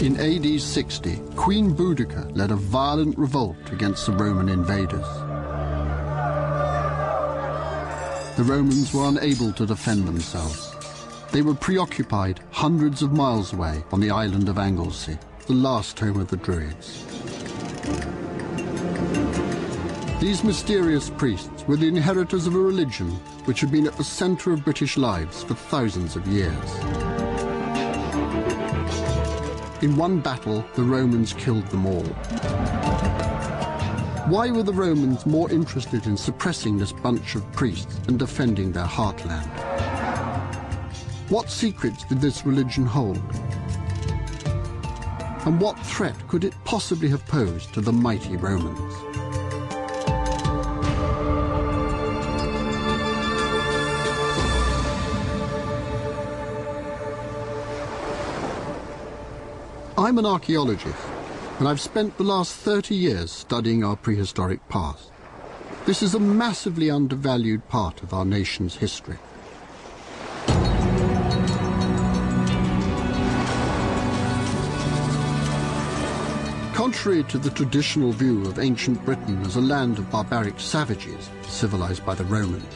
In AD 60, Queen Boudicca led a violent revolt against the Roman invaders. The Romans were unable to defend themselves. They were preoccupied hundreds of miles away on the island of Anglesey, the last home of the Druids. These mysterious priests were the inheritors of a religion which had been at the center of British lives for thousands of years. In one battle, the Romans killed them all. Why were the Romans more interested in suppressing this bunch of priests and defending their heartland? What secrets did this religion hold? And what threat could it possibly have posed to the mighty Romans? I'm an archaeologist, and I've spent the last 30 years studying our prehistoric past. This is a massively undervalued part of our nation's history. Contrary to the traditional view of ancient Britain as a land of barbaric savages, civilized by the Romans,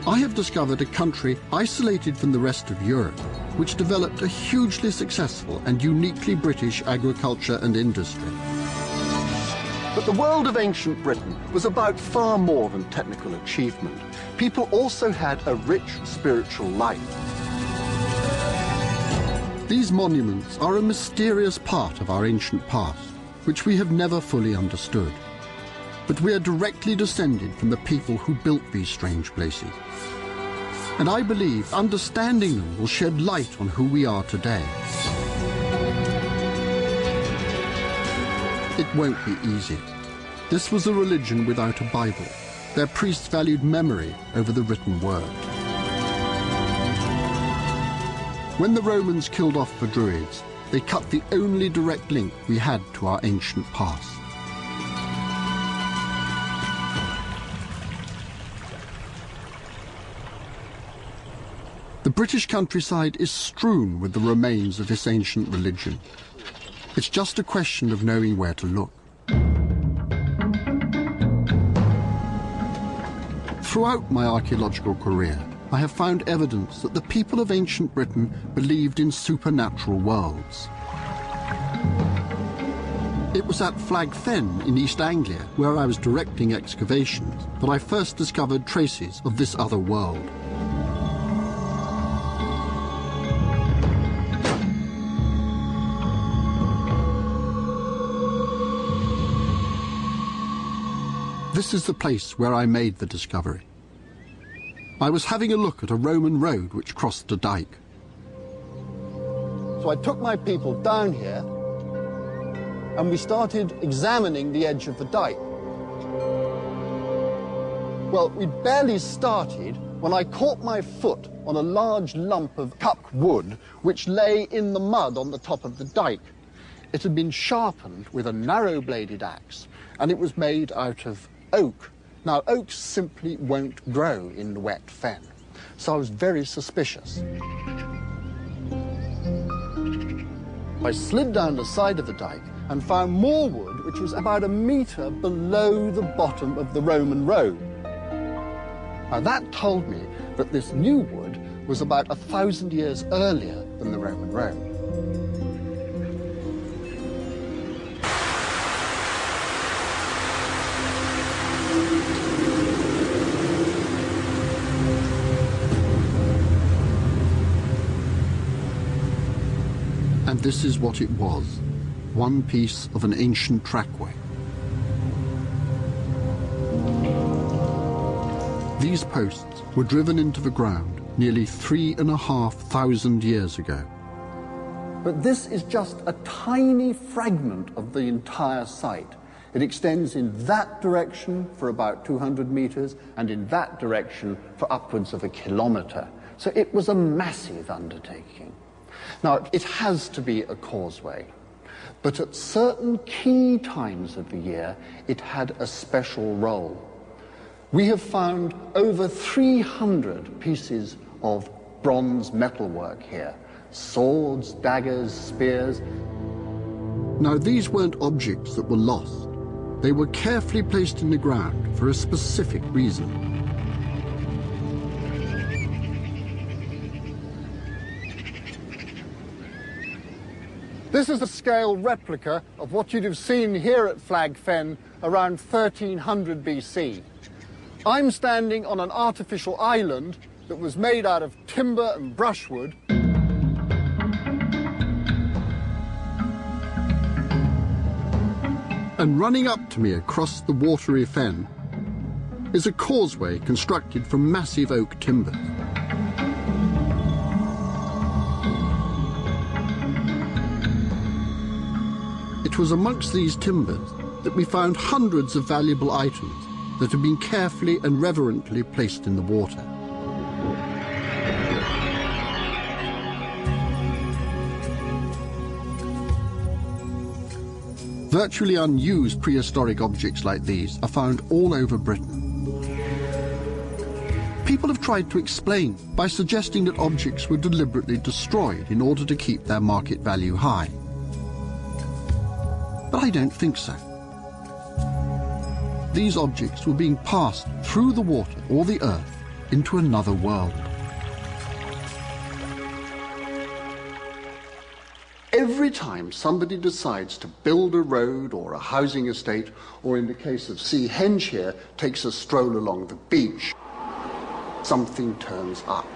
I have discovered a country isolated from the rest of Europe, which developed a hugely successful and uniquely British agriculture and industry. But the world of ancient Britain was about far more than technical achievement. People also had a rich spiritual life. These monuments are a mysterious part of our ancient past, which we have never fully understood. But we are directly descended from the people who built these strange places. And I believe understanding them will shed light on who we are today. It won't be easy. This was a religion without a Bible. Their priests valued memory over the written word. When the Romans killed off the Druids, they cut the only direct link we had to our ancient past. The British countryside is strewn with the remains of this ancient religion. It's just a question of knowing where to look. Throughout my archaeological career, I have found evidence that the people of ancient Britain believed in supernatural worlds. It was at Flag Fen in East Anglia, where I was directing excavations, that I first discovered traces of this other world. This is the place where I made the discovery. I was having a look at a Roman road which crossed a dike. So I took my people down here and we started examining the edge of the dike. Well, we'd barely started when I caught my foot on a large lump of cut wood which lay in the mud on the top of the dike. It had been sharpened with a narrow-bladed axe, and it was made out of oak. Now, oaks simply won't grow in the wet fen, so I was very suspicious. I slid down the side of the dike and found more wood, which was about 1 meter below the bottom of the Roman road. Now, that told me that this new wood was about 1,000 years earlier than the Roman road. And this is what it was, one piece of an ancient trackway. These posts were driven into the ground nearly 3,500 years ago. But this is just a tiny fragment of the entire site. It extends in that direction for about 200 meters and in that direction for upwards of 1 kilometer. So it was a massive undertaking. Now, it has to be a causeway, but at certain key times of the year, it had a special role. We have found over 300 pieces of bronze metalwork here, swords, daggers, spears. Now, these weren't objects that were lost. They were carefully placed in the ground for a specific reason. This is a scale replica of what you'd have seen here at Flag Fen around 1300 BC. I'm standing on an artificial island that was made out of timber and brushwood. And running up to me across the watery fen is a causeway constructed from massive oak timbers. It was amongst these timbers that we found hundreds of valuable items that had been carefully and reverently placed in the water. Virtually unused prehistoric objects like these are found all over Britain. People have tried to explain by suggesting that objects were deliberately destroyed in order to keep their market value high. But I don't think so. These objects were being passed through the water or the earth into another world. Every time somebody decides to build a road or a housing estate, or in the case of Stonehenge here, takes a stroll along the beach, something turns up.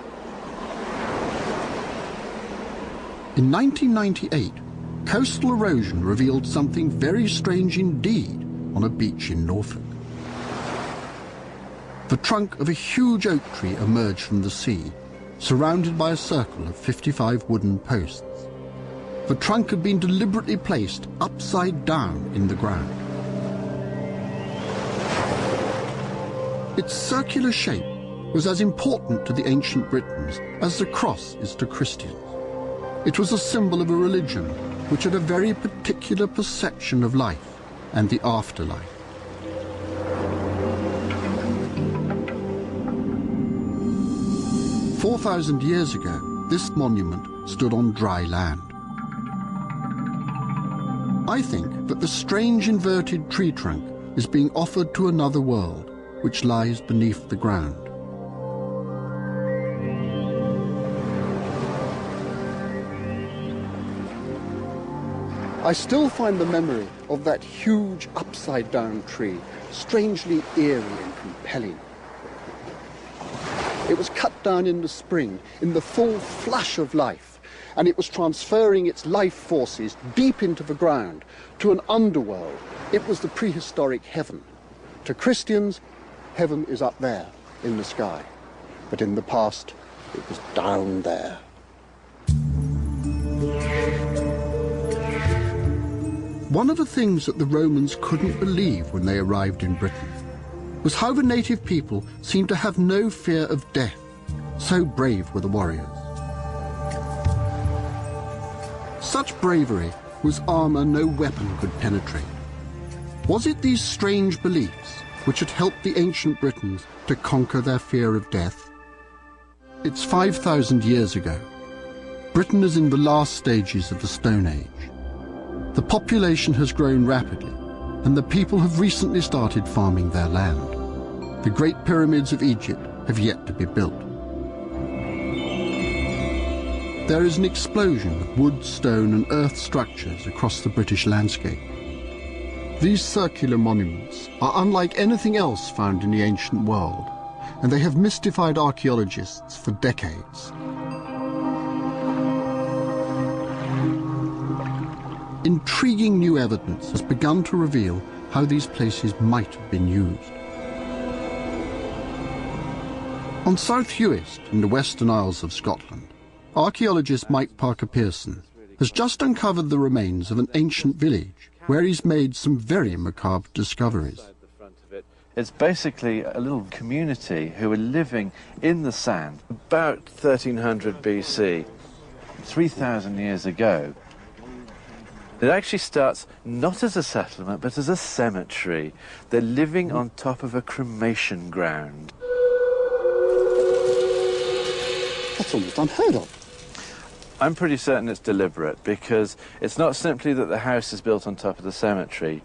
In 1998, coastal erosion revealed something very strange indeed on a beach in Norfolk. The trunk of a huge oak tree emerged from the sea, surrounded by a circle of 55 wooden posts. The trunk had been deliberately placed upside down in the ground. Its circular shape was as important to the ancient Britons as the cross is to Christians. It was a symbol of a religion which had a very particular perception of life and the afterlife. "4,000 years ago, this monument stood on dry land. I think that the strange inverted tree trunk is being offered to another world, which lies beneath the ground. I still find the memory of that huge upside-down tree strangely eerie and compelling. It was cut down in the spring, in the full flush of life, and it was transferring its life forces deep into the ground to an underworld. It was the prehistoric heaven. To Christians, heaven is up there in the sky, but in the past, it was down there. One of the things that the Romans couldn't believe when they arrived in Britain was how the native people seemed to have no fear of death. So brave were the warriors. Such bravery was armor no weapon could penetrate. Was it these strange beliefs which had helped the ancient Britons to conquer their fear of death? It's 5,000 years ago. Britain is in the last stages of the Stone Age. The population has grown rapidly, and the people have recently started farming their land. The Great Pyramids of Egypt have yet to be built. There is an explosion of wood, stone and earth structures across the British landscape. These circular monuments are unlike anything else found in the ancient world, and they have mystified archaeologists for decades. Intriguing new evidence has begun to reveal how these places might have been used. On South Uist, in the Western Isles of Scotland, archaeologist Mike Parker-Pearson has just uncovered the remains of an ancient village where he's made some very macabre discoveries. It's basically a little community who were living in the sand about 1300 BC, 3,000 years ago. It actually starts not as a settlement but as a cemetery. They're living on top of a cremation ground. That's almost unheard of. I'm pretty certain it's deliberate, because it's not simply that the house is built on top of the cemetery.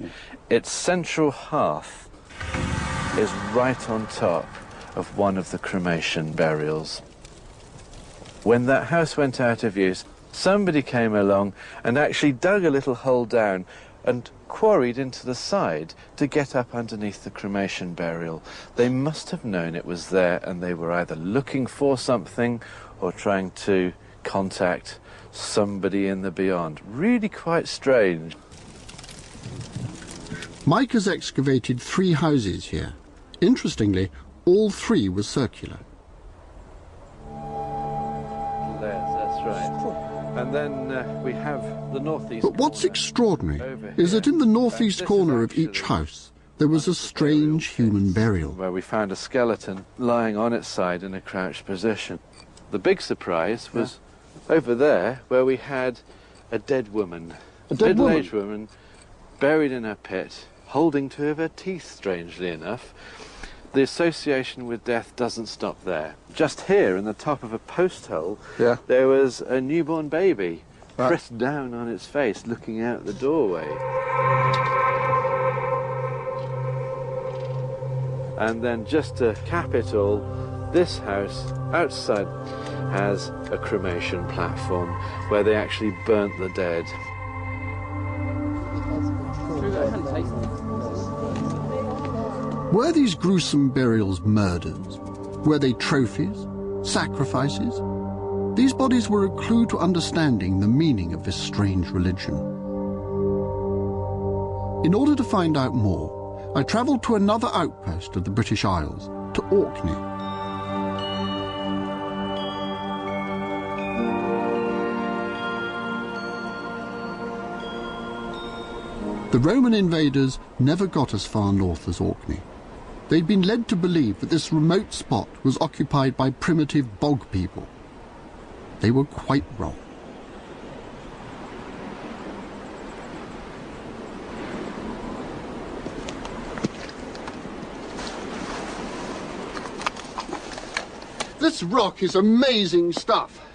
Its central hearth is right on top of one of the cremation burials. When that house went out of use, somebody came along and actually dug a little hole down and quarried into the side to get up underneath the cremation burial. They must have known it was there, and they were either looking for something or trying to contact somebody in the beyond. Really quite strange. Mike has excavated 3 houses here. Interestingly, all 3 were circular. That's right. And then we have the northeast. But what's extraordinary is that in the northeast corner of each house, there was a strange human burial. Where we found a skeleton lying on its side in a crouched position. The big surprise was over there, where we had a dead woman. A dead middle-aged woman buried in her pit, holding 2 of her teeth, strangely enough. The association with death doesn't stop there. Just here, in the top of a post hole, there was a newborn baby pressed down on its face, looking out the doorway. And then, just to cap it all, this house outside has a cremation platform where they actually burnt the dead. Were these gruesome burials murders? Were they trophies? Sacrifices? These bodies were a clue to understanding the meaning of this strange religion. In order to find out more, I travelled to another outpost of the British Isles, to Orkney. The Roman invaders never got as far north as Orkney. They'd been led to believe that this remote spot was occupied by primitive bog people. They were quite wrong. This rock is amazing stuff.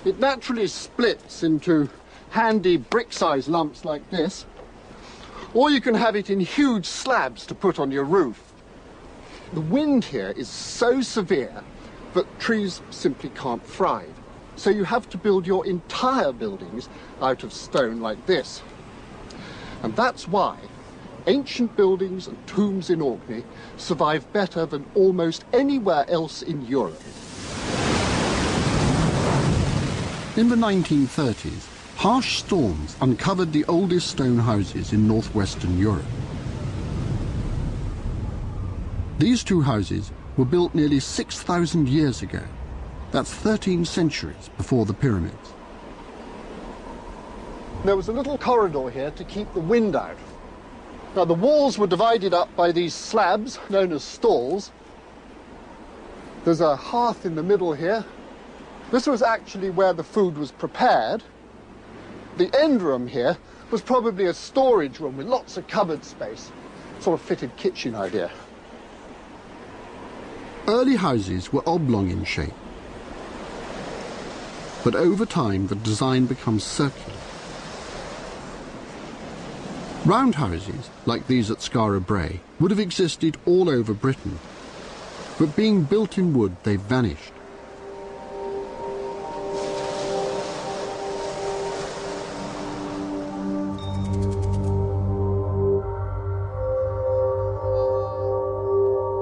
It naturally splits into handy brick-sized lumps like this, or you can have it in huge slabs to put on your roof. The wind here is so severe that trees simply can't thrive, so you have to build your entire buildings out of stone like this. And that's why ancient buildings and tombs in Orkney survive better than almost anywhere else in Europe. In the 1930s, harsh storms uncovered the oldest stone houses in northwestern Europe. These 2 houses were built nearly 6,000 years ago. That's 13 centuries before the pyramids. There was a little corridor here to keep the wind out. Now, the walls were divided up by these slabs, known as stalls. There's a hearth in the middle here. This was actually where the food was prepared. The end room here was probably a storage room with lots of cupboard space. Sort of fitted kitchen idea. Early houses were oblong in shape, but over time the design becomes circular. Round houses, like these at Skara Brae, would have existed all over Britain, but being built in wood, they've vanished.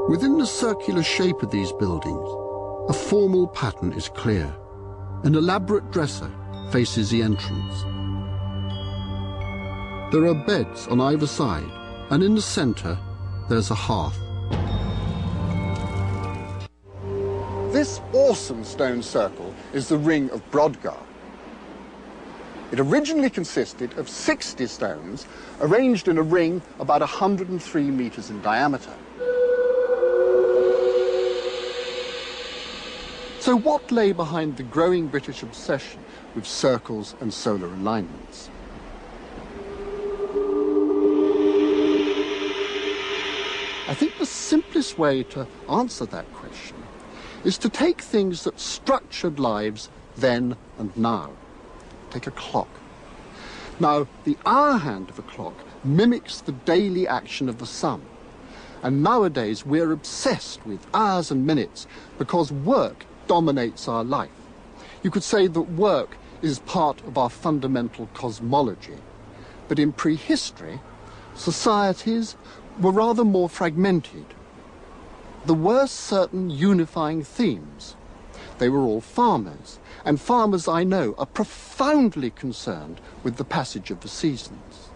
Within the circular shape of these buildings, a formal pattern is clear. An elaborate dresser faces the entrance. There are beds on either side, and in the centre, there's a hearth. This awesome stone circle is the Ring of Brodgar. It originally consisted of 60 stones arranged in a ring about 103 meters in diameter. So what lay behind the growing British obsession with circles and solar alignments? I think the simplest way to answer that question is to take things that structured lives then and now. Take a clock. Now, the hour hand of a clock mimics the daily action of the sun. And nowadays we're obsessed with hours and minutes because work dominates our life. You could say that work is part of our fundamental cosmology. But in prehistory, societies were rather more fragmented. There were certain unifying themes. They were all farmers, and farmers, I know, are profoundly concerned with the passage of the seasons.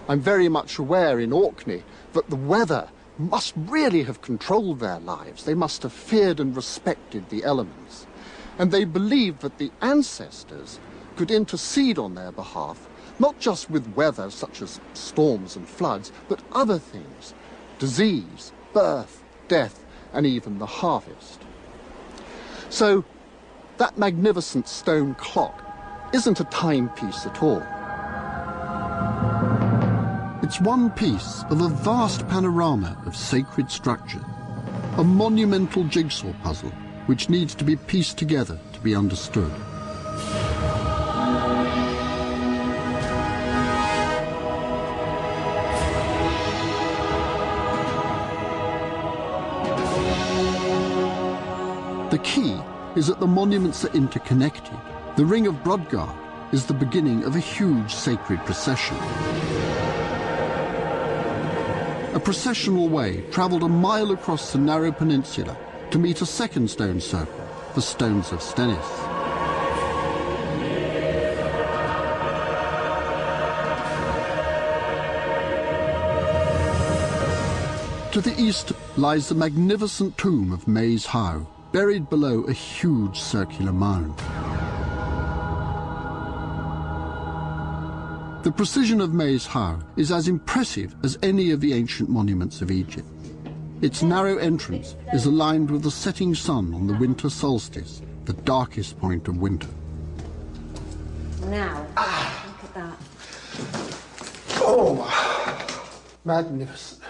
I'm very much aware in Orkney that the weather must really have controlled their lives. They must have feared and respected the elements. And they believed that the ancestors could intercede on their behalf, not just with weather such as storms and floods, but other things, disease, birth, death, and even the harvest. So that magnificent stone clock isn't a timepiece at all. It's one piece of a vast panorama of sacred structure, a monumental jigsaw puzzle which needs to be pieced together to be understood. The key is that the monuments are interconnected. The Ring of Brodgar is the beginning of a huge sacred procession. A processional way travelled a mile across the narrow peninsula to meet a second stone circle, the Stones of Stennis. To the east lies the magnificent tomb of Maes Howe, buried below a huge circular mound. The precision of Maes Howe is as impressive as any of the ancient monuments of Egypt. Its narrow entrance is aligned with the setting sun on the winter solstice, the darkest point of winter. Now, look at that. Oh, magnificent.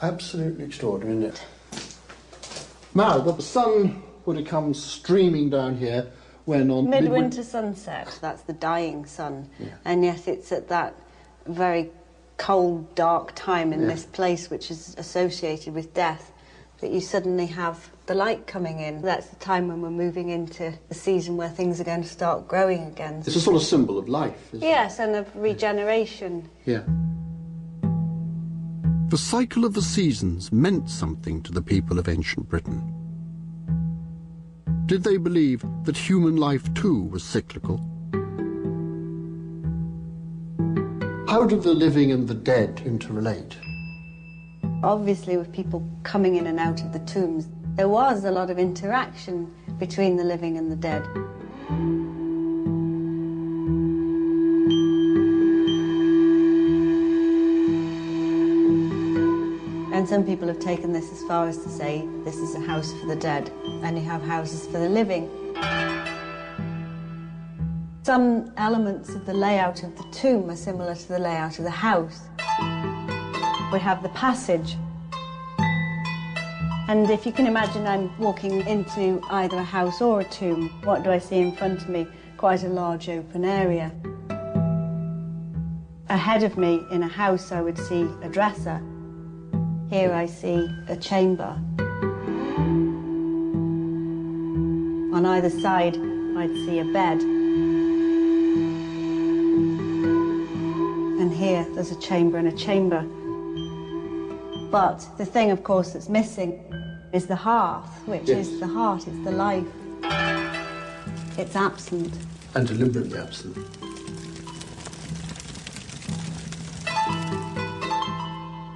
Absolutely extraordinary, isn't it? Now, the sun would have come streaming down here when on midwinter sunset, that's the dying sun. Yeah. And yet it's at that very cold, dark time in this place which is associated with death that you suddenly have the light coming in. That's the time when we're moving into the season where things are going to start growing again. It's a sort of symbol of life, isn't it? Yes, and of regeneration. Yeah. The cycle of the seasons meant something to the people of ancient Britain. Did they believe that human life too was cyclical? How do the living and the dead interrelate? Obviously, with people coming in and out of the tombs, there was a lot of interaction between the living and the dead. And some people have taken this as far as to say this is a house for the dead, and you have houses for the living. Some elements of the layout of the tomb are similar to the layout of the house. We have the passage. And if you can imagine, I'm walking into either a house or a tomb. What do I see in front of me? Quite a large open area. Ahead of me, in a house, I would see a dresser. Here I see a chamber. On either side, I'd see a bed. And here, there's a chamber and a chamber. But the thing, of course, that's missing is the hearth, which is the heart, it's the life. It's absent. And deliberately absent.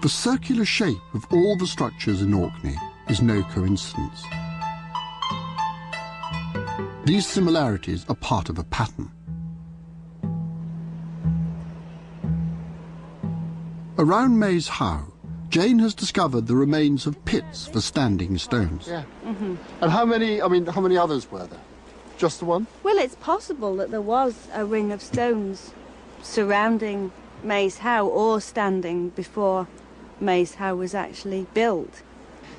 The circular shape of all the structures in Orkney is no coincidence. These similarities are part of a pattern. Around Maes Howe, Jane has discovered the remains of pits for standing stones. Yeah. And how many others were there? Just the one? Well, it's possible that there was a ring of stones surrounding Maes Howe or standing before Maes Howe was actually built.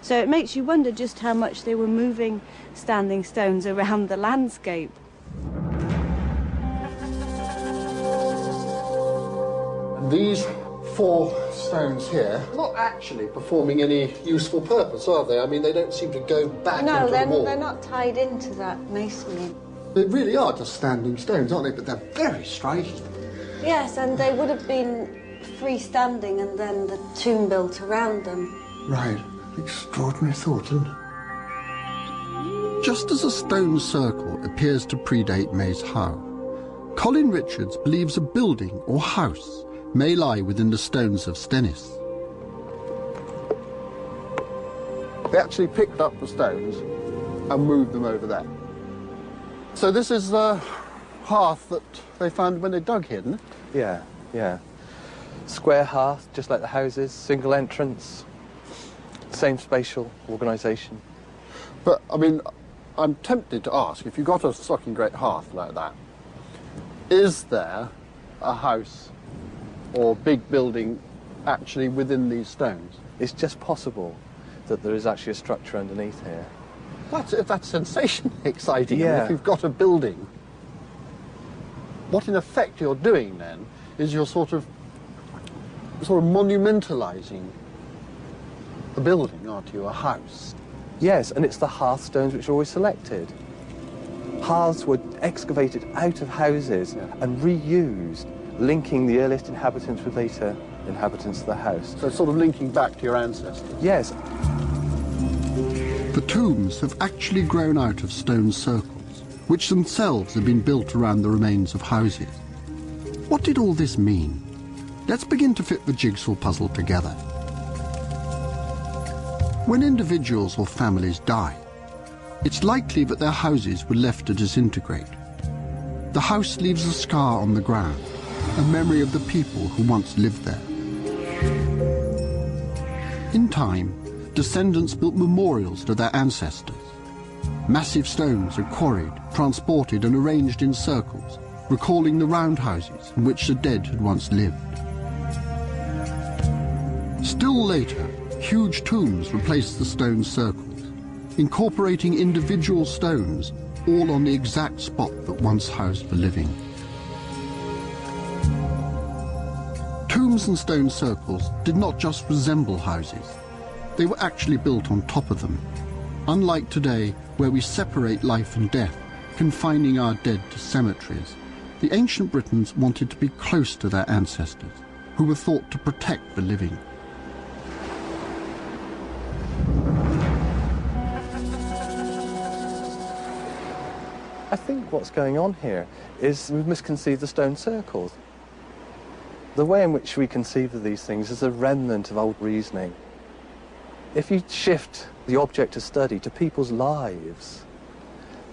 So it makes you wonder just how much they were moving standing stones around the landscape. These 4 stones here are not actually performing any useful purpose, are they? I mean, they don't seem to go back into the wall. No, they're not tied into that masonry. They really are just standing stones, aren't they? But they're very striking. Yes, and they would have been freestanding and then the tomb built around them. Right. Extraordinary thought, isn't it? Just as a stone circle appears to predate May's How, Colin Richards believes a building or house may lie within the stones of Stennis. They actually picked up the stones and moved them over there. So this is the hearth that they found when they dug here, isn't it? Yeah, yeah. Square hearth, just like the houses, single entrance, same spatial organisation. But, I mean, I'm tempted to ask, if you've got a stocking great hearth like that, is there a house or big building actually within these stones? It's just possible that there is actually a structure underneath here. That's sensationally exciting. Yeah. I mean, if you've got a building, what in effect you're doing then is you're sort of monumentalising a building, aren't you, a house? Yes, and it's the hearthstones which are always selected. Hearths were excavated out of houses and reused, linking the earliest inhabitants with later inhabitants of the house. So sort of linking back to your ancestors. Yes. The tombs have actually grown out of stone circles, which themselves have been built around the remains of houses. What did all this mean? Let's begin to fit the jigsaw puzzle together. When individuals or families die, it's likely that their houses were left to disintegrate. The house leaves a scar on the ground, a memory of the people who once lived there. In time, descendants built memorials to their ancestors. Massive stones are quarried, transported and arranged in circles, recalling the roundhouses in which the dead had once lived. Still later, huge tombs replaced the stone circles, incorporating individual stones, all on the exact spot that once housed the living. Tombs and stone circles did not just resemble houses. They were actually built on top of them. Unlike today, where we separate life and death, confining our dead to cemeteries, the ancient Britons wanted to be close to their ancestors, who were thought to protect the living. I think what's going on here is we've misconceived the stone circles. The way in which we conceive of these things is a remnant of old reasoning. If you shift the object of study to people's lives,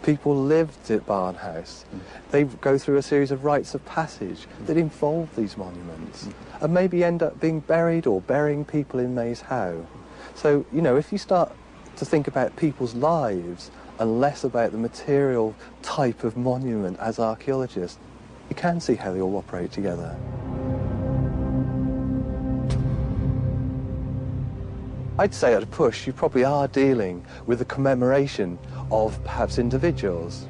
people lived at Barnhouse. They go through a series of rites of passage that involve these monuments and maybe end up being buried or burying people in May's How. So, you know, if you start to think about people's lives and less about the material type of monument as archaeologists, you can see how they all operate together. I'd say at a push, you probably are dealing with the commemoration of perhaps individuals.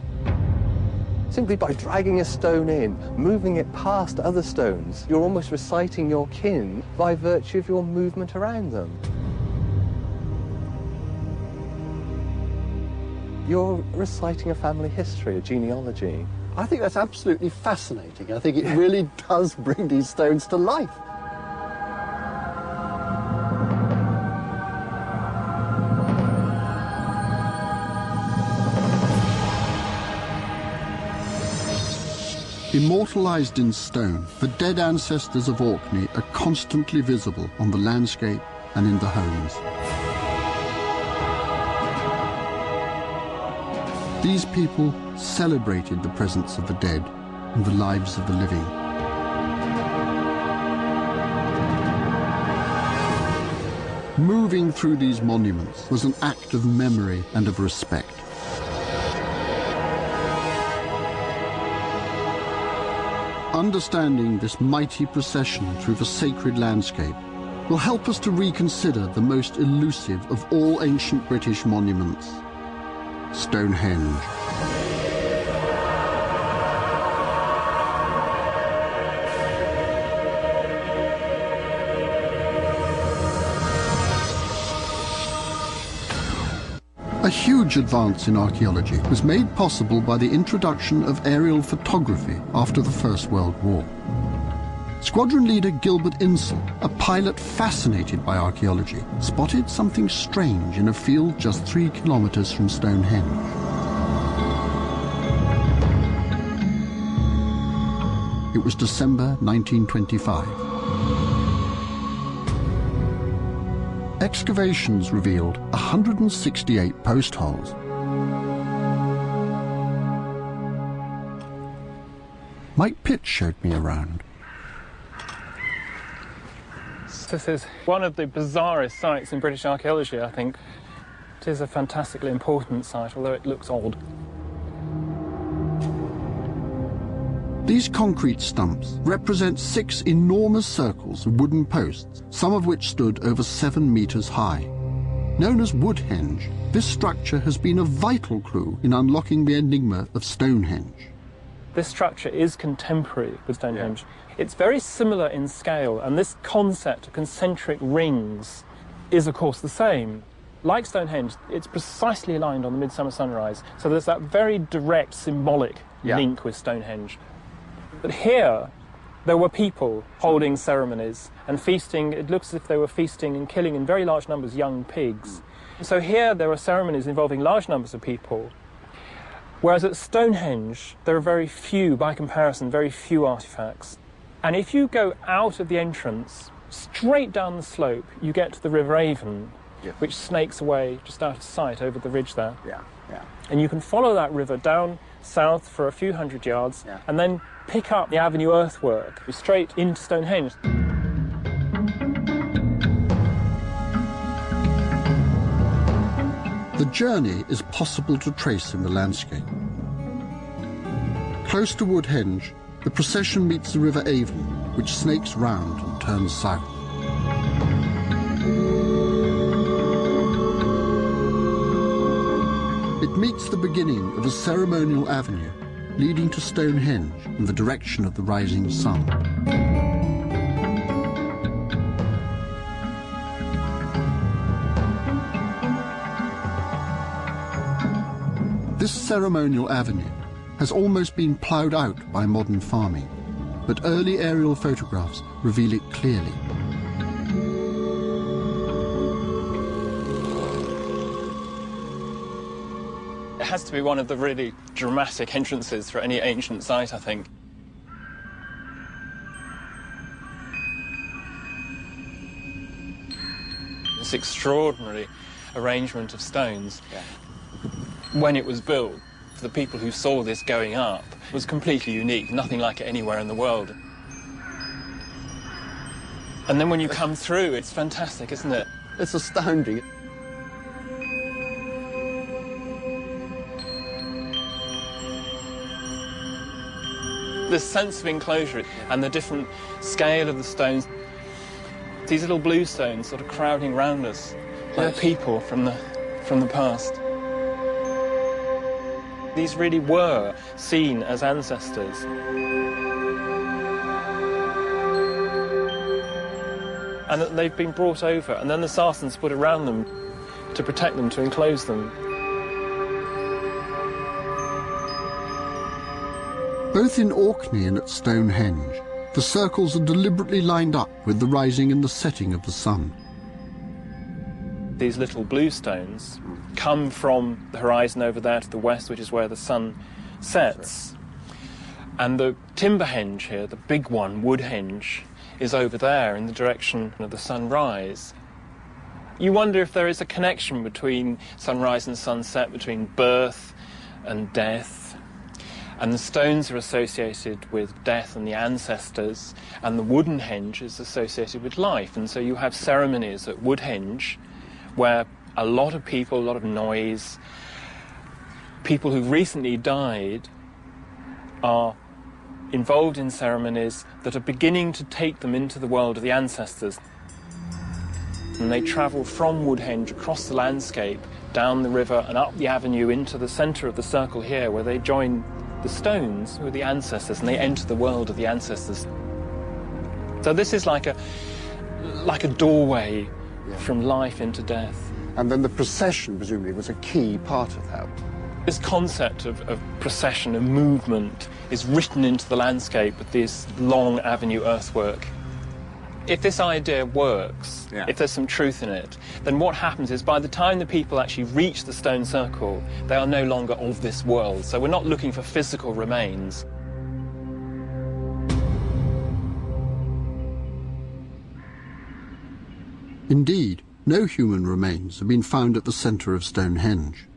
Simply by dragging a stone in, moving it past other stones, you're almost reciting your kin by virtue of your movement around them. You're reciting a family history, a genealogy. I think that's absolutely fascinating. I think it really does bring these stones to life. Immortalised in stone, the dead ancestors of Orkney are constantly visible on the landscape and in the homes. These people celebrated the presence of the dead and the lives of the living. Moving through these monuments was an act of memory and of respect. Understanding this mighty procession through the sacred landscape will help us to reconsider the most elusive of all ancient British monuments, Stonehenge. A huge advance in archaeology was made possible by the introduction of aerial photography after the First World War. Squadron leader Gilbert Insel, a pilot fascinated by archaeology, spotted something strange in a field just 3 kilometers from Stonehenge. It was December 1925. Excavations revealed 168 post holes. Mike Pitt showed me around. This is one of the bizarrest sites in British archaeology, I think. It is a fantastically important site, although it looks odd. These concrete stumps represent 6 enormous circles of wooden posts, some of which stood over 7 meters high. Known as Woodhenge, this structure has been a vital clue in unlocking the enigma of Stonehenge. This structure is contemporary with Stonehenge. It's very similar in scale, and this concept of concentric rings is, of course, the same. Like Stonehenge, it's precisely aligned on the midsummer sunrise, so there's that very direct symbolic link with Stonehenge. But here, there were people holding ceremonies and feasting. It looks as if they were feasting and killing in very large numbers young pigs. So here there are ceremonies involving large numbers of people, whereas at Stonehenge there are very few, by comparison, very few artefacts. And if you go out of the entrance, straight down the slope, you get to the River Avon, which snakes away just out of sight over the ridge there. And you can follow that river down south for a few hundred yards, and then pick up the avenue earthwork straight into Stonehenge. The journey is possible to trace in the landscape. Close to Woodhenge, the procession meets the River Avon, which snakes round and turns south. It meets the beginning of a ceremonial avenue leading to Stonehenge in the direction of the rising sun. This ceremonial avenue has almost been ploughed out by modern farming, but early aerial photographs reveal it clearly. It has to be one of the really dramatic entrances for any ancient site, I think. This extraordinary arrangement of stones, when it was built, for the people who saw this going up, was completely unique, nothing like it anywhere in the world. And then when you come through, it's fantastic, isn't it? It's astounding. This sense of enclosure and the different scale of the stones, these little blue stones sort of crowding round us, like people from the past. These really were seen as ancestors. And that they've been brought over, and then the Sarsens put around them to protect them, to enclose them. Both in Orkney and at Stonehenge, the circles are deliberately lined up with the rising and the setting of the sun. These little blue stones come from the horizon over there to the west, which is where the sun sets. And the timber henge here, the big one, Woodhenge, is over there in the direction of the sunrise. You wonder if there is a connection between sunrise and sunset, between birth and death. And the stones are associated with death and the ancestors, and the wooden henge is associated with life. And so you have ceremonies at Woodhenge where a lot of people, a lot of noise, people who recently died are involved in ceremonies that are beginning to take them into the world of the ancestors. and they travel from Woodhenge across the landscape, down the river and up the avenue into the centre of the circle here, where they join the stones, who are the ancestors, and they enter the world of the ancestors. So this is like a doorway from life into death. And then the procession, presumably, was a key part of that. This concept of procession, of movement, is written into the landscape with this long avenue earthwork. If this idea works, if there's some truth in it, then what happens is by the time the people actually reach the stone circle, they are no longer of this world. So we're not looking for physical remains. Indeed, no human remains have been found at the centre of Stonehenge.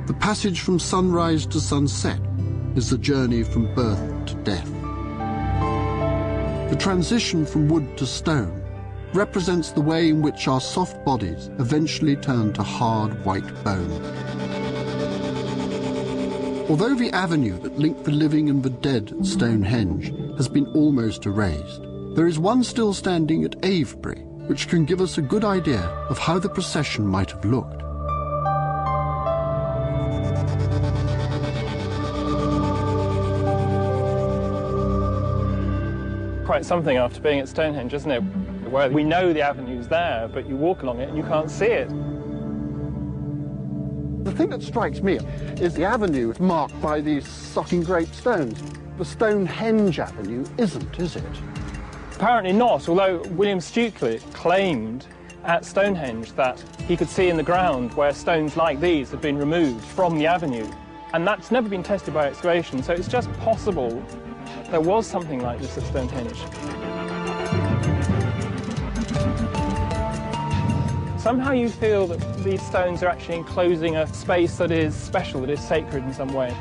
The passage from sunrise to sunset is the journey from birth to death. The transition from wood to stone represents the way in which our soft bodies eventually turn to hard white bone. Although the avenue that linked the living and the dead at Stonehenge has been almost erased, there is one still standing at Avebury, which can give us a good idea of how the procession might have looked. Quite something after being at Stonehenge, isn't it? Where we know the avenue's there, but you walk along it and you can't see it. The thing that strikes me is the avenue is marked by these sucking grape stones. The Stonehenge avenue isn't, is it? Apparently not, although William Stukeley claimed at Stonehenge that he could see in the ground where stones like these had been removed from the avenue. And that's never been tested by excavation, so it's just possible there was something like this at Stonehenge. Somehow you feel that these stones are actually enclosing a space that is special, that is sacred in some way.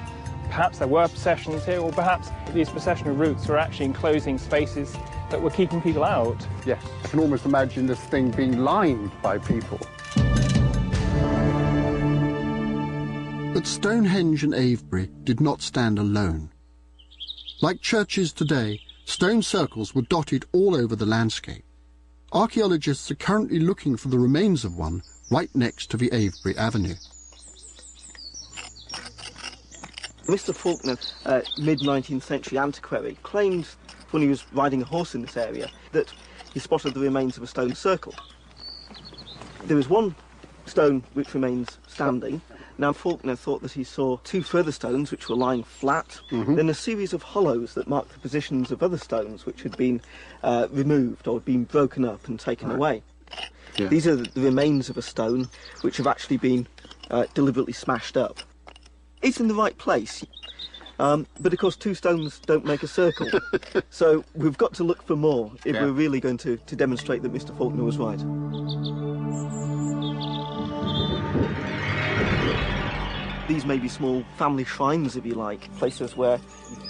Perhaps there were processions here, or perhaps these processional routes were actually enclosing spaces that were keeping people out. Yes, I can almost imagine this thing being lined by people. But Stonehenge and Avebury did not stand alone. Like churches today, stone circles were dotted all over the landscape. Archaeologists are currently looking for the remains of one right next to the Avebury Avenue. Mr. Faulkner, mid-19th century antiquary, claimed when he was riding a horse in this area that he spotted the remains of a stone circle. There is one stone which remains standing. Now Faulkner thought that he saw two further stones which were lying flat, then a series of hollows that marked the positions of other stones which had been removed or been broken up and taken away. Yeah. These are the remains of a stone which have actually been deliberately smashed up. It's in the right place, but of course two stones don't make a circle, so we've got to look for more if we're really going to demonstrate that Mr. Faulkner was right. These may be small family shrines, if you like, places where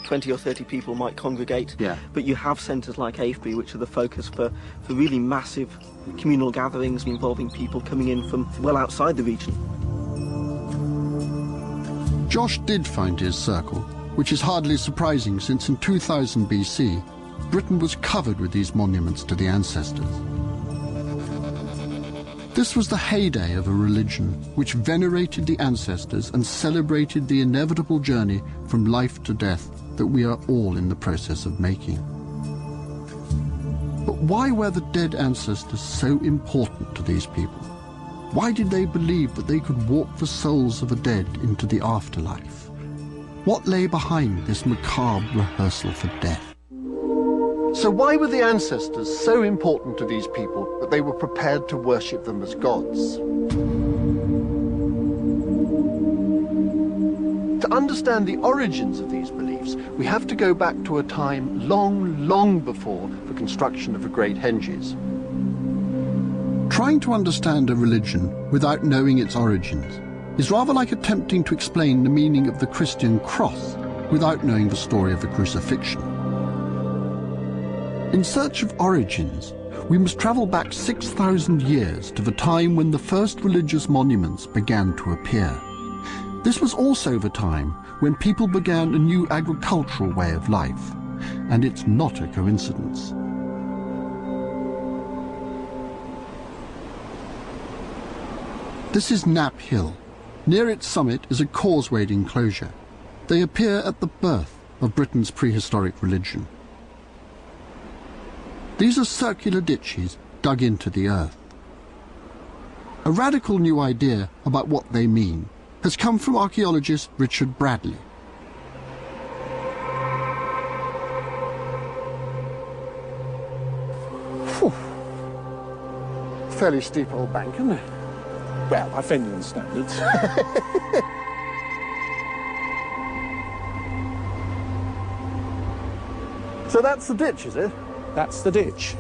20 or 30 people might congregate, but you have centres like Avebury, which are the focus for really massive communal gatherings involving people coming in from well outside the region. Josh did find his circle, which is hardly surprising since in 2000 BC, Britain was covered with these monuments to the ancestors. This was the heyday of a religion which venerated the ancestors and celebrated the inevitable journey from life to death that we are all in the process of making. But why were the dead ancestors so important to these people? Why did they believe that they could walk the souls of the dead into the afterlife? What lay behind this macabre rehearsal for death? So why were the ancestors so important to these people that they were prepared to worship them as gods? To understand the origins of these beliefs, we have to go back to a time long, long before the construction of the great henges. Trying to understand a religion without knowing its origins is rather like attempting to explain the meaning of the Christian cross without knowing the story of the crucifixion. In search of origins, we must travel back 6,000 years to the time when the first religious monuments began to appear. This was also the time when people began a new agricultural way of life, and it's not a coincidence. This is Knapp Hill. Near its summit is a causewayed enclosure. They appear at the birth of Britain's prehistoric religion. These are circular ditches dug into the earth. A radical new idea about what they mean has come from archaeologist Richard Bradley. Whew. Fairly steep old bank, isn't it? Well, by Fenelon standards. So that's the ditch, is it? That's the ditch.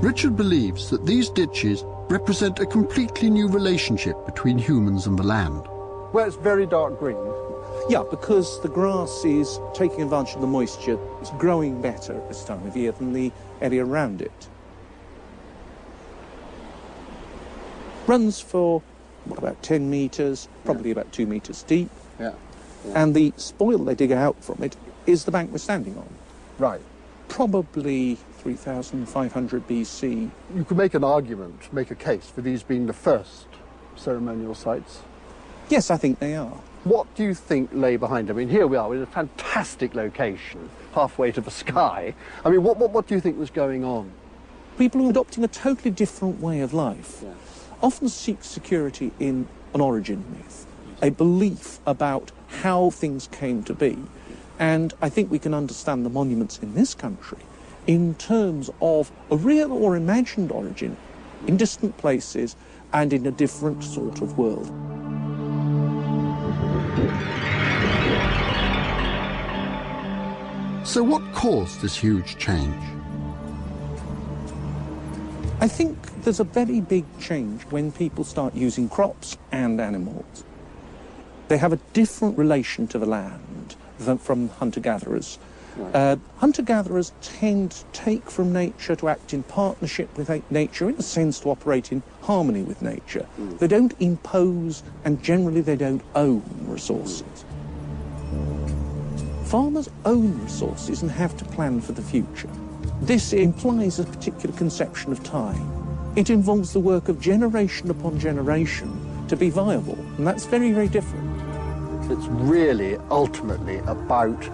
Richard believes that these ditches represent a completely new relationship between humans and the land. Well, it's very dark green. Yeah, because the grass is taking advantage of the moisture. It's growing better at this time of year than the area around it. Runs for, what, about 10 metres, probably about 2 metres deep. Yeah. And the spoil they dig out from it is the bank we're standing on. Right. Probably 3,500 BC. You could make an argument, make a case for these being the first ceremonial sites. Yes, I think they are. What do you think lay behind them? I mean, here we are in a fantastic location, halfway to the sky. I mean, what do you think was going on? People are adopting a totally different way of life. Yeah. Often seek security in an origin myth, a belief about how things came to be. And I think we can understand the monuments in this country in terms of a real or imagined origin in distant places and in a different sort of world. So what caused this huge change? I think there's a very big change when people start using crops and animals. They have a different relation to the land than from hunter-gatherers. Right. Hunter-gatherers tend to take from nature, to act in partnership with nature, in a sense to operate in harmony with nature. Mm. They don't impose, and generally they don't own resources. Farmers own resources and have to plan for the future. This implies a particular conception of time. It involves the work of generation upon generation to be viable, and that's very, very different. It's really ultimately about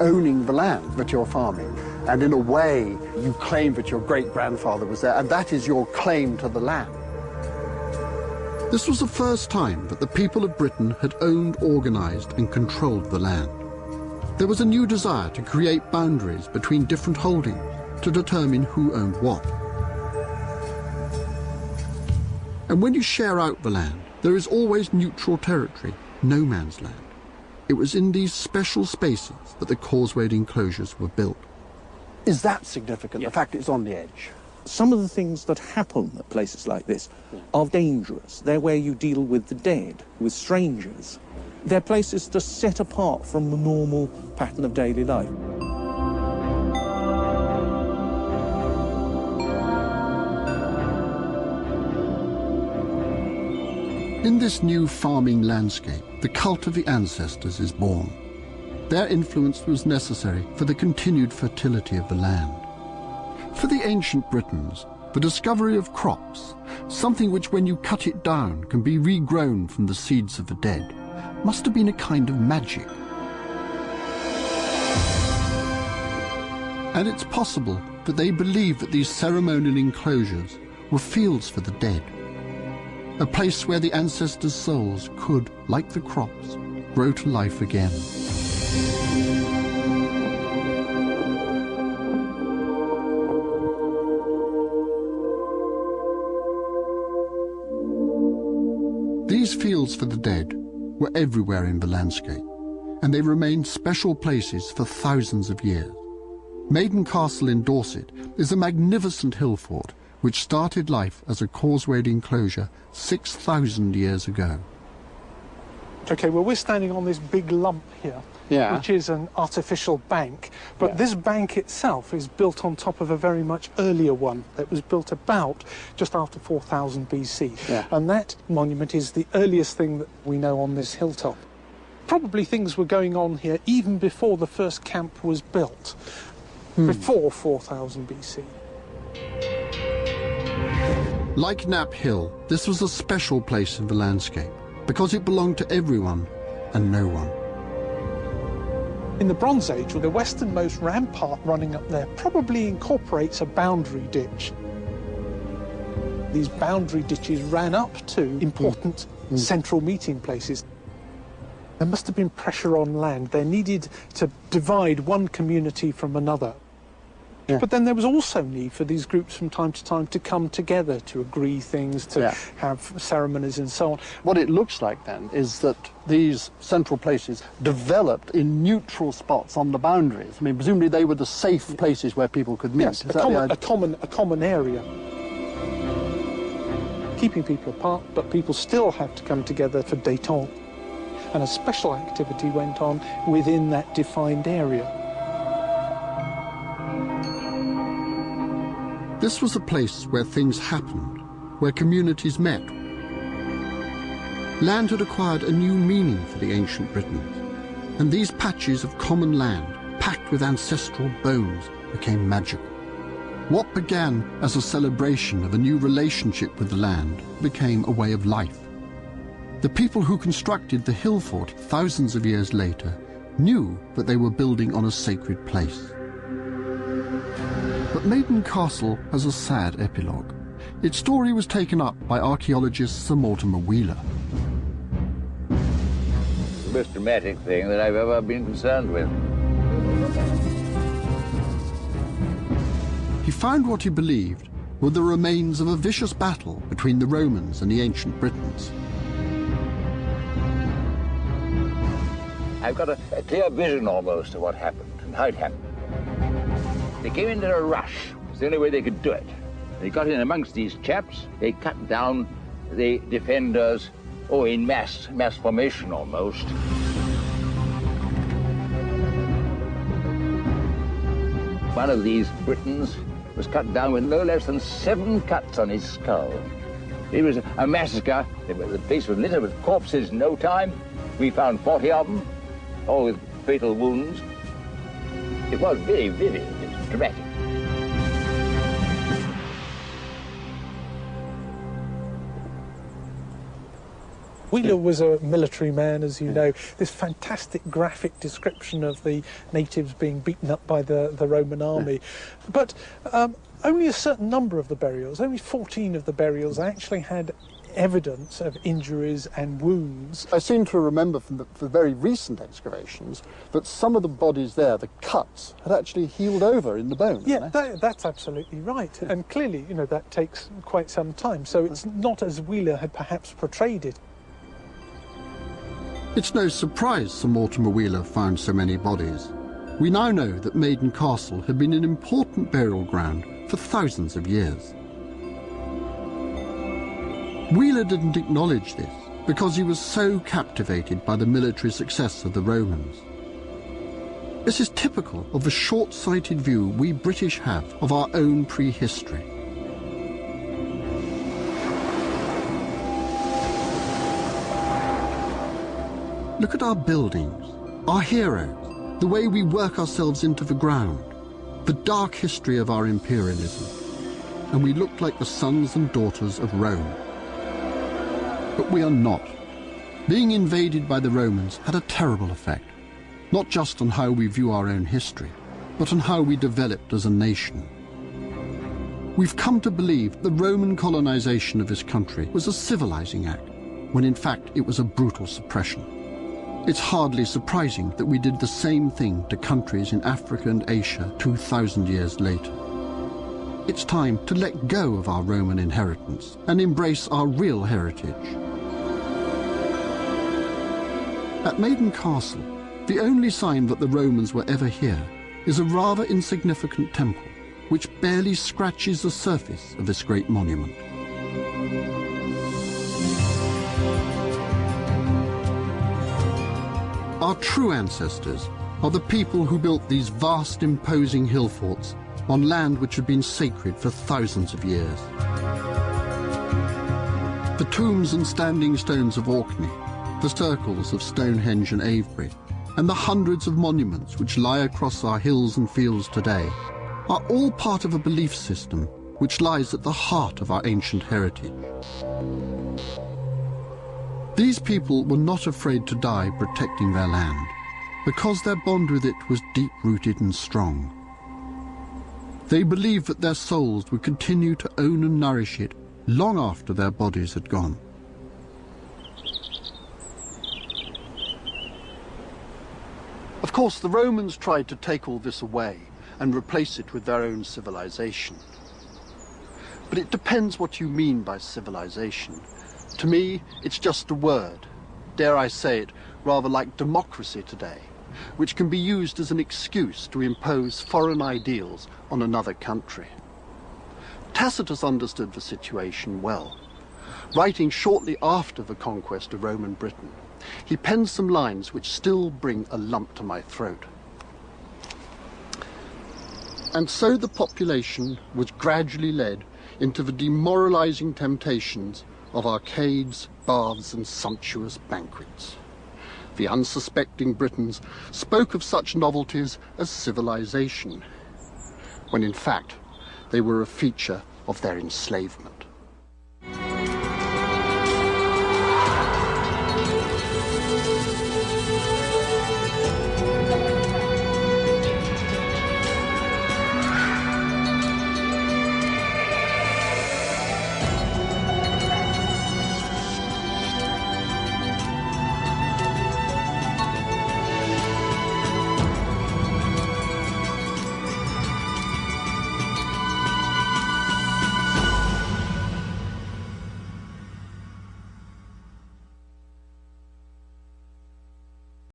owning the land that you're farming, and in a way you claim that your great-grandfather was there, and that is your claim to the land. This was the first time that the people of Britain had owned, organised and controlled the land. There was a new desire to create boundaries between different holdings to determine who owned what. And when you share out the land, there is always neutral territory, no man's land. It was in these special spaces that the causewayed enclosures were built. Is that significant, the fact it's on the edge? Some of the things that happen at places like this are dangerous. They're where you deal with the dead, with strangers. They're places to set apart from the normal pattern of daily life. In this new farming landscape, the cult of the ancestors is born. Their influence was necessary for the continued fertility of the land. For the ancient Britons, the discovery of crops, something which when you cut it down can be regrown from the seeds of the dead, must have been a kind of magic. And it's possible that they believed that these ceremonial enclosures were fields for the dead, a place where the ancestors' souls could, like the crops, grow to life again. These fields for the dead were everywhere in the landscape, and they remained special places for thousands of years. Maiden Castle in Dorset is a magnificent hill fort which started life as a causewayed enclosure 6,000 years ago. OK, well, we're standing on this big lump here, which is an artificial bank. But this bank itself is built on top of a very much earlier one that was built about just after 4000 BC. Yeah. And that monument is the earliest thing that we know on this hilltop. Probably things were going on here even before the first camp was built, before 4000 BC. Like Knapp Hill, this was a special place in the landscape because it belonged to everyone and no one. In the Bronze Age, the westernmost rampart running up there probably incorporates a boundary ditch. These boundary ditches ran up to important central meeting places. There must have been pressure on land. They needed to divide one community from another. Yeah. But then there was also need for these groups from time to time to come together to agree things, to have ceremonies and so on. What it looks like then is that these central places developed in neutral spots on the boundaries. I mean, presumably they were the safe places where people could meet. Yes, a common area. Keeping people apart, but people still have to come together for détente. And a special activity went on within that defined area. This was a place where things happened, where communities met. Land had acquired a new meaning for the ancient Britons, and these patches of common land, packed with ancestral bones, became magical. What began as a celebration of a new relationship with the land became a way of life. The people who constructed the hill fort thousands of years later knew that they were building on a sacred place. But Maiden Castle has a sad epilogue. Its story was taken up by archaeologist Sir Mortimer Wheeler. It's the most dramatic thing that I've ever been concerned with. He found what he believed were the remains of a vicious battle between the Romans and the ancient Britons. I've got a clear vision almost of what happened and how it happened. They came in a rush. It's the only way they could do it. They got in amongst these chaps. They cut down the defenders, in mass formation almost. One of these Britons was cut down with no less than 7 cuts on his skull. It was a massacre. The place was littered with corpses in no time. We found 40 of them, all with fatal wounds. It was very vivid. Dramatic. Wheeler was a military man, as you know. This fantastic graphic description of the natives being beaten up by the Roman army. But only a certain number of the burials, only 14 of the burials, actually had evidence of injuries and wounds. I seem to remember from the very recent excavations that some of the bodies there, the cuts, had actually healed over in the bone. Yeah, that's absolutely right. And clearly, that takes quite some time. So it's not as Wheeler had perhaps portrayed it. It's no surprise Sir Mortimer Wheeler found so many bodies. We now know that Maiden Castle had been an important burial ground for thousands of years. Wheeler didn't acknowledge this because he was so captivated by the military success of the Romans. This is typical of the short-sighted view we British have of our own prehistory. Look at our buildings, our heroes, the way we work ourselves into the ground, the dark history of our imperialism, and we look like the sons and daughters of Rome. But we are not. Being invaded by the Romans had a terrible effect, not just on how we view our own history, but on how we developed as a nation. We've come to believe the Roman colonization of this country was a civilizing act, when in fact it was a brutal suppression. It's hardly surprising that we did the same thing to countries in Africa and Asia 2,000 years later. It's time to let go of our Roman inheritance and embrace our real heritage. At Maiden Castle, the only sign that the Romans were ever here is a rather insignificant temple, which barely scratches the surface of this great monument. Our true ancestors are the people who built these vast, imposing hill forts on land which had been sacred for thousands of years. The tombs and standing stones of Orkney, the circles of Stonehenge and Avebury, and the hundreds of monuments which lie across our hills and fields today are all part of a belief system which lies at the heart of our ancient heritage. These people were not afraid to die protecting their land, because their bond with it was deep-rooted and strong. They believed that their souls would continue to own and nourish it long after their bodies had gone. Of course, the Romans tried to take all this away and replace it with their own civilization. But it depends what you mean by civilization. To me, it's just a word, dare I say it, rather like democracy today, which can be used as an excuse to impose foreign ideals on another country. Tacitus understood the situation well. Writing shortly after the conquest of Roman Britain, he penned some lines which still bring a lump to my throat. And so the population was gradually led into the demoralizing temptations of arcades, baths, and sumptuous banquets. The unsuspecting Britons spoke of such novelties as civilization, when in fact they were a feature of their enslavement.